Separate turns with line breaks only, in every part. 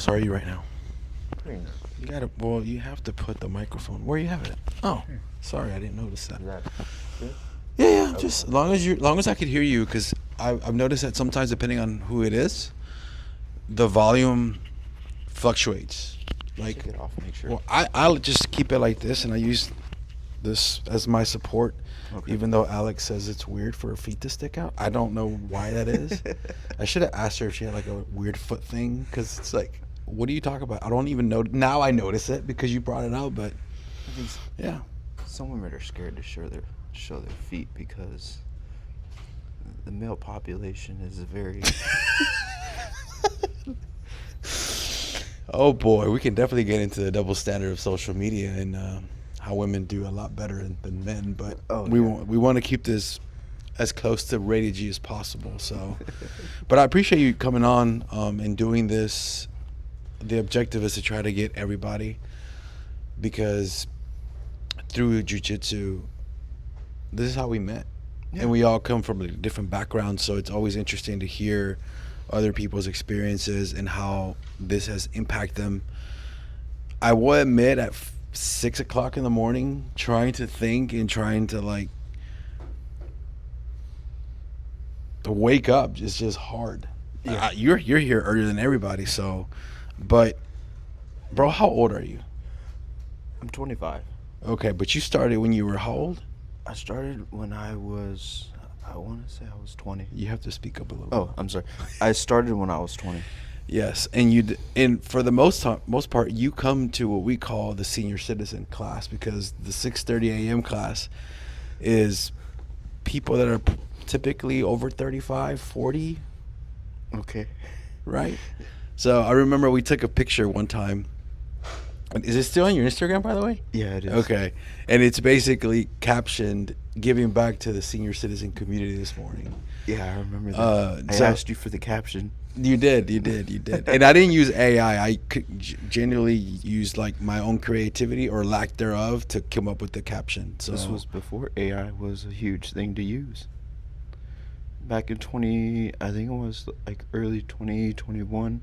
nervous are you right now?
Pretty nervous.
You gotta. Well, you have to put the microphone where you have it. Oh, sorry, I didn't notice that.
Is that good?
Yeah. Just long as I could hear you, because I've noticed that sometimes depending on who it is, the volume fluctuates. Like,
Take it off, make sure.
well, I'll just keep it like this, and I use this as my support.
Okay.
Even though Alex says it's weird for her feet to stick out, I don't know why that is. I should have asked her if she had like a weird foot thing, because it's like, what do you talk about? I don't even know. Now I notice it because you brought it out, but
I think
yeah.
some women are scared to show their feet because the male population is very.
Oh boy, we can definitely get into the double standard of social media and how women do a lot better than men, but we want to keep this as close to rated G as possible. So, but I appreciate you coming on and doing this. The objective is to try to get everybody, because through jiu-jitsu, this is how we met. Yeah. And we all come from a different backgrounds, so it's always interesting to hear other people's experiences and how this has impacted them. I will admit, at 6 o'clock in the morning, trying to think and trying to wake up is just hard. Yeah. You're here earlier than everybody, so. But, bro, how old are you?
I'm 25.
Okay, but you started when you were how old?
I started when I want to say I was 20.
You have to speak up a little bit.
Oh, I'm sorry. I started when I was 20.
Yes, and for the most part, you come to what we call the senior citizen class, because the 6:30 a.m. class is people that are typically over 35, 40.
Okay.
Right? So I remember we took a picture one time. Is it still on your Instagram, by the way?
Yeah, it is.
Okay. And it's basically captioned, "Giving back to the senior citizen community this morning."
Yeah, I remember that. I asked you for the caption.
You did. And I didn't use AI. I genuinely used like my own creativity or lack thereof to come up with the caption. So
this was before AI was a huge thing to use. Back in I think it was like early 2021.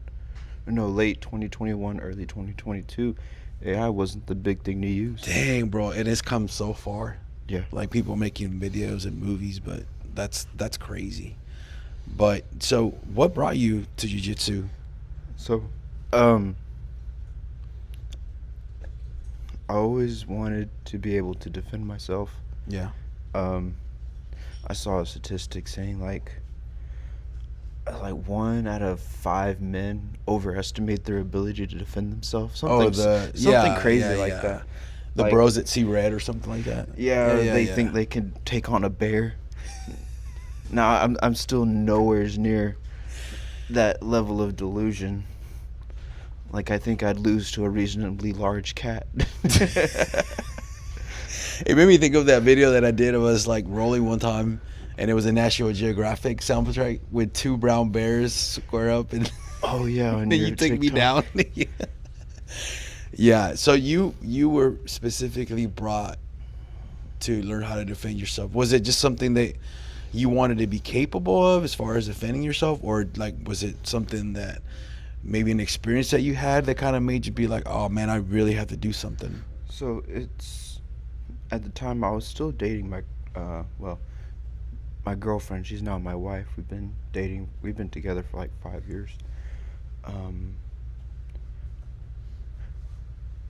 No, late 2021, early 2022. AI wasn't the big thing to use.
Dang, bro, it has come so far.
Yeah.
Like people making videos and movies, but that's crazy. But so what brought you to jiu-jitsu?
So, I always wanted to be able to defend myself.
Yeah.
I saw a statistic saying like 1 out of 5 men overestimate their ability to defend themselves. Something crazy like that.
The bros that see red or something like that.
Yeah, they think they can take on a bear. Now, I'm still nowhere near that level of delusion. Like, I think I'd lose to a reasonably large cat.
It made me think of that video that I did. It was like rolling one time, and it was a National Geographic soundtrack with 2 brown bears square up, and
oh yeah,
and then you took me down. Yeah. So you were specifically brought to learn how to defend yourself. Was it just something that you wanted to be capable of as far as defending yourself, or like was it something that maybe an experience that you had that kind of made you be like, oh man, I really have to do something?
So at the time I was still dating my girlfriend. She's now my wife. We've been together for like 5 years.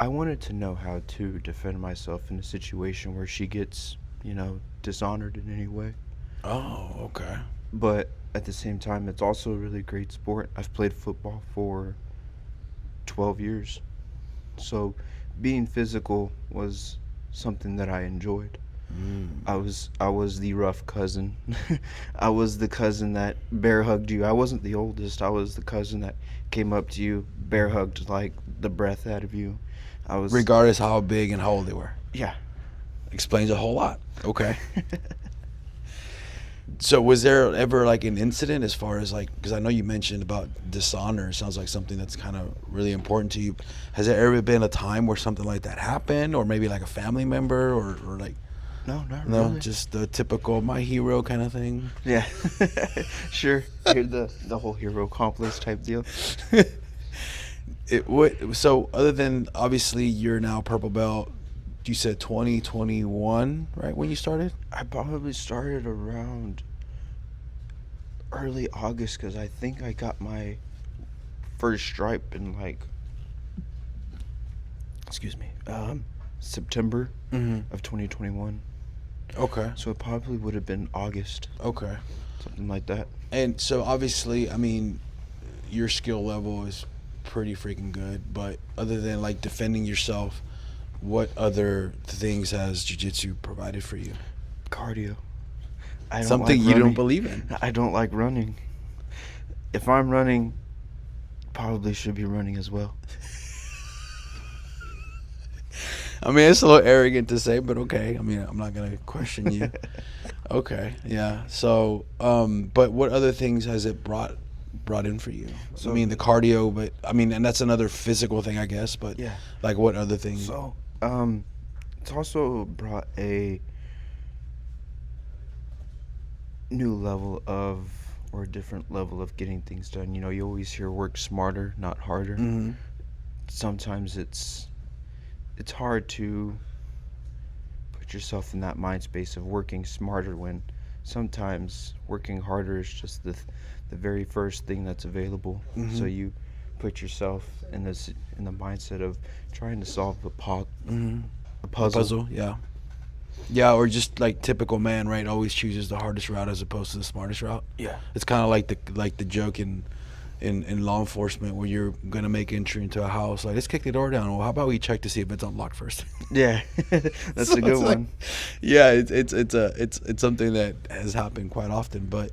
I wanted to know how to defend myself in a situation where she gets, dishonored in any way.
Oh, okay.
But at the same time, it's also a really great sport. I've played football for 12 years. So being physical was something that I enjoyed. I was the rough cousin. I was the cousin that bear hugged you. I wasn't the oldest. I was the cousin that came up to you, bear hugged like the breath out of you.
Regardless how big and how old they were.
Yeah.
Explains a whole lot. Okay. So was there ever like an incident as far as like, because I know you mentioned about dishonor. It sounds like something that's kind of really important to you. Has there ever been a time where something like that happened, or maybe like a family member or like?
No, not
really.
No,
just the typical my hero kind of thing.
Yeah. Sure. You're the whole hero complex type deal.
So other than obviously you're now purple belt, you said 2021, right? When you started?
I probably started around early August because I think I got my first stripe in like, excuse me, September of 2021.
Okay.
So it probably would have been August,
Okay.
something like that.
And so obviously, I mean, your skill level is pretty freaking good, but other than like defending yourself, what other things has jiu-jitsu provided for you?
Cardio. I don't
Something
like
you don't
running.
believe in.
I don't like running. If I'm running, probably should be running as well.
I mean, it's a little arrogant to say, but okay. I mean, I'm not gonna question you. Okay, yeah. So, but what other things has it brought in for you? So, I mean, the cardio, but I mean, and that's another physical thing, I guess. But
Yeah.
like, what other things?
So, it's also brought a new level of, or a different level of getting things done. You know, you always hear work smarter, not harder.
Mm-hmm.
Sometimes it's hard to put yourself in that mind space of working smarter when sometimes working harder is just the very first thing that's available.
Mm-hmm.
So you put yourself in the mindset of trying to solve a puzzle.
A puzzle, yeah. Yeah, or just like typical man, right? Always chooses the hardest route as opposed to the smartest route.
Yeah.
It's kind of like the joke in law enforcement where you're gonna make entry into a house. Like, let's kick the door down. Well, how about we check to see if it's unlocked first?
Yeah, that's a good one.
Yeah, it's something that has happened quite often. But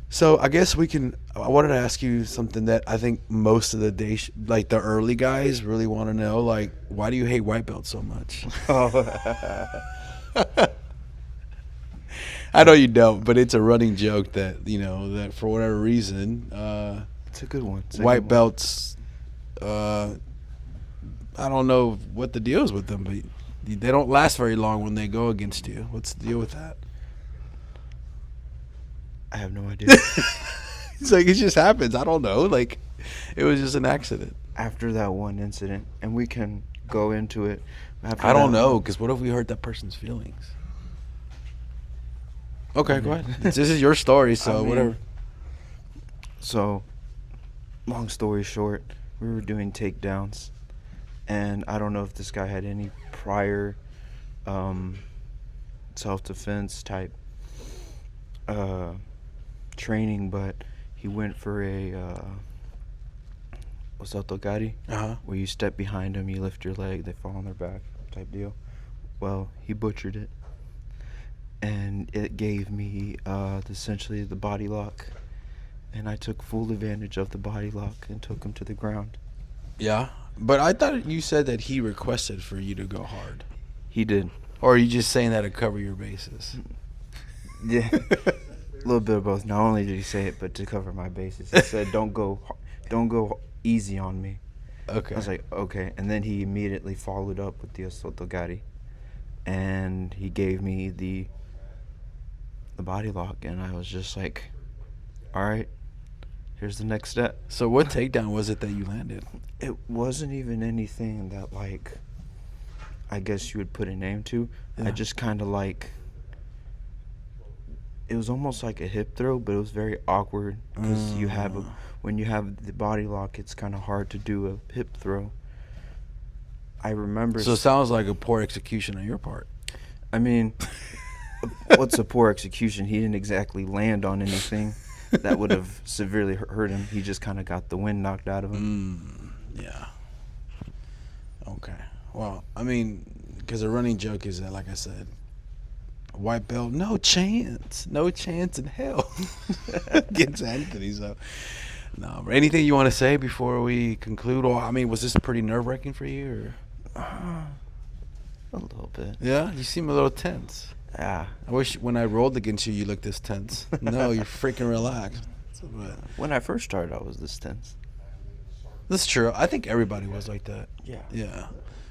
so I guess I wanted to ask you something that I think most of the day, like the early guys, really want to know. Like, why do you hate white belts so much? I know you don't, but it's a running joke that that for whatever reason,
it's a good one.
White belts. I don't know what the deal is with them, but they don't last very long when they go against you. What's the deal with that?
I have no idea.
It's like it just happens. I don't know. Like, it was just an accident.
After that one incident, and we can go into it.
I don't know, because what if we hurt that person's feelings? Okay, go ahead. This is your story, so whatever.
So, long story short, we were doing takedowns, and I don't know if this guy had any prior self-defense type training, but he went for a osotogari, where you step behind him, you lift your leg, they fall on their back type deal. Well, he butchered it, and it gave me essentially the body lock, and I took full advantage of the body lock and took him to the ground.
Yeah, but I thought you said that he requested for you to go hard.
He did.
Or are you just saying that to cover your bases?
Yeah, a little bit of both. Not only did he say it, but to cover my bases, he said, "Don't go easy on me."
Okay.
I was like, okay, and then he immediately followed up with the osotogari, and he gave me the body lock, and I was just like, all right, here's the next step.
So what takedown was it that you landed?
It wasn't even anything that, like, I guess you would put a name to.
Yeah.
I just kind of like, it was almost like a hip throw, but it was very awkward because when you have the body lock, it's kind of hard to do a hip throw. I remember.
So it sounds like a poor execution on your part.
I mean, what's a poor execution? He didn't exactly land on anything that would have severely hurt him. He just kind of got the wind knocked out of him.
Yeah. Okay. Well, I mean, because the running joke is that, like I said, white belt, no chance in hell against Anthony. So, no. But anything you want to say before we conclude? Or, I mean, was this pretty nerve-wracking for you? Or?
A little bit.
Yeah? You seem a little tense.
Yeah.
I wish when I rolled against you, you looked this tense. No, you're freaking relaxed.
When I first started, I was this tense.
That's true. I think everybody was like that.
Yeah.
Yeah.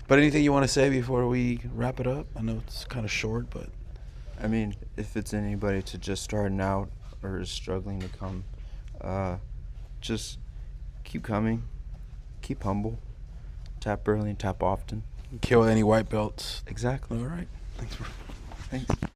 But anything you want to say before we wrap it up? I know it's kind of short, but...
I mean, if it's anybody to just starting out or is struggling to come, just keep coming. keep humble, tap early and tap often.
Kill any white belts.
Exactly.
All right. Thanks.
Thanks.